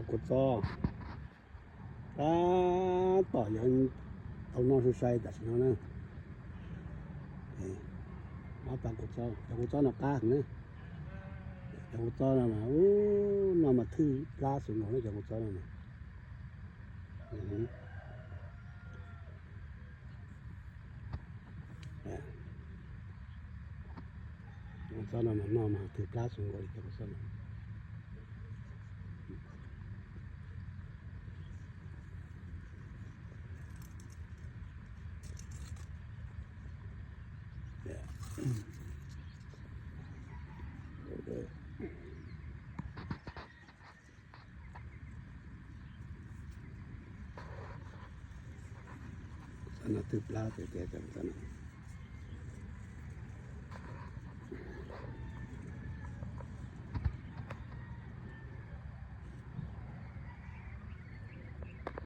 個裝，ต่อยังเอานอนใส่แต่สิ่งนั้นมาปากกดซ้อหน้ากากเนี่ยปากกดซ้อน่ะมาโอ้มามาถือปลาสุนทรเนี่ยปากกดซ้อน่ะปากกดซ้อน่ะมาถือปลาสุนทรปากกดซ้อน่ะsana tu pla tu dia sana